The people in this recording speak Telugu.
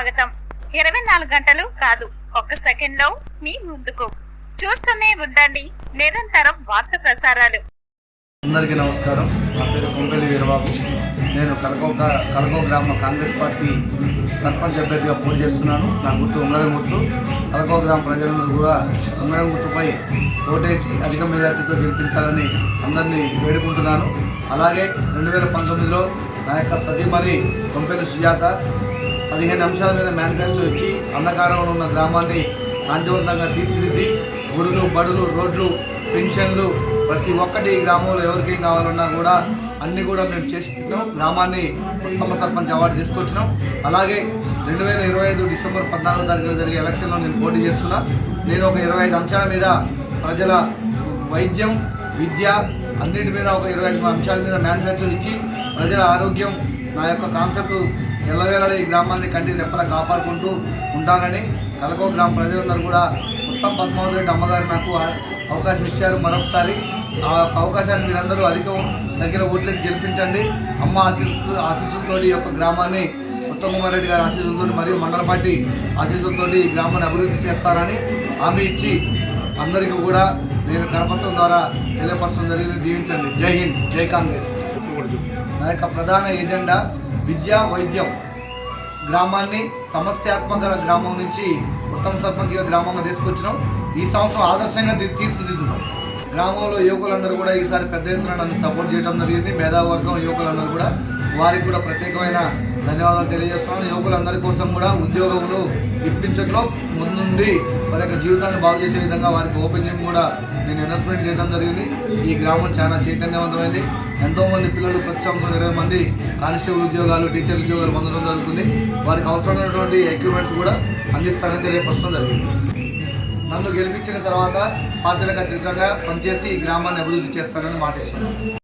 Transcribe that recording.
స్వాగతం. 24 గంటలు కాదు, ఒక్క సెకండ్లో మీ ముందుకు. చూస్తూనే ఉండండి నిరంతరం వార్త ప్రసారాలు. అందరికీ నమస్కారం. నా పేరు కొంపెల్లి వీరబాబు. నేను కలకో గ్రామ కాంగ్రెస్ పార్టీ సర్పంచ్ అభ్యర్థిగా పోటీ చేస్తున్నాను. నా గుర్తు ఉంగరం గుర్తు. కలకో గ్రామ ప్రజలందరూ కూడా ఉంగరం గుర్తుపై ఓటేసి అధిక మెజార్టీతో గెలిపించాలని అందరినీ వేడుకుంటున్నాను. అలాగే 2019లో నా యొక్క సతీమణి కొంపెల్లి సుజాత 15 అంశాల మీద మేనిఫెస్టో ఇచ్చి అంధకారంలో ఉన్న గ్రామాన్ని కాంతివంతంగా తీర్చిదిద్ది గుడులు, బడులు, రోడ్లు, పెన్షన్లు ప్రతి ఒక్కటి గ్రామంలో ఎవరికేం కావాలన్నా కూడా అన్నీ కూడా మేము చేసి పెట్టినాం. గ్రామాన్ని ఉత్తమ సర్పంచ్ అవార్డు తీసుకొచ్చినాం. అలాగే 2025 డిసెంబర్ 14వ తారీఖున జరిగే ఎలక్షన్లో నేను పోటీ చేస్తున్నా. నేను ఒక 25 అంశాల మీద ప్రజల వైద్యం, విద్య అన్నిటి మీద ఒక 25 అంశాల మీద మేనిఫెస్టో ఇచ్చి ప్రజల ఆరోగ్యం నా యొక్క కాన్సెప్ట్ ఎల్లవేళ ఈ గ్రామాన్ని కంటి రెప్పలా కాపాడుకుంటూ ఉంటానని కలకో గ్రామ ప్రజలందరూ కూడా ఉత్తమ్ పద్మావతి రెడ్డి అమ్మగారు నాకు అవకాశం ఇచ్చారు. మరొకసారి ఆ అవకాశాన్ని మీరందరూ అధిక సంఖ్యలో ఓట్లేసి గెలిపించండి. అమ్మ ఆశీస్సులతో ఈ యొక్క గ్రామాన్ని ఉత్తమ్ కుమార్ రెడ్డి గారి ఆశీస్సులతో మరియు మండల పార్టీ ఆశీస్సులతో ఈ గ్రామాన్ని అభివృద్ధి చేస్తారని హామీ ఇచ్చి అందరికీ కూడా నేను కరపత్రం ద్వారా తెలియపరచడం జరిగింది. దీవించండి. జై హింద్, జై కాంగ్రెస్. నా యొక్క ప్రధాన ఎజెండా విద్య, వైద్యం. గ్రామాన్ని సమస్యాత్మక గ్రామం నుంచి ఉత్తమ సర్పంచ్గా గ్రామంగా తీసుకొచ్చినాం. ఈ సంవత్సరం ఆదర్శంగా తీర్చిదిద్దుతాం. గ్రామంలో యువకులందరూ కూడా ఈసారి పెద్ద ఎత్తున నన్ను సపోర్ట్ చేయడం జరిగింది. మేధావర్గం యువకులందరూ కూడా వారికి కూడా ప్రత్యేకమైన ధన్యవాదాలు తెలియజేస్తున్నాను. యువకులందరి కోసం కూడా ఉద్యోగములు ఇప్పించడంలో ముందుండి వారి యొక్క జీవితాన్ని బాగు చేసే విధంగా వారికి ఓపెన్ జిమ్ కూడా నేను ఇన్వెస్ట్మెంట్ చేయడం జరిగింది. ఈ గ్రామం చాలా చైతన్యవంతమైంది. ఎంతోమంది పిల్లలు ప్రతి సంవత్సరం 20 మంది కానిస్టేబుల్ ఉద్యోగాలు, టీచర్ ఉద్యోగాలు పొందడం జరుగుతుంది. వారికి అవసరమైనటువంటి ఎక్విప్మెంట్స్ కూడా అందిస్తారని తెలియపరచడం జరిగింది. నన్ను గెలిపించిన తర్వాత పార్టీలకు అతీతంగా పనిచేసి ఈ గ్రామాన్ని అభివృద్ధి చేస్తానని మాటిస్తున్నాను.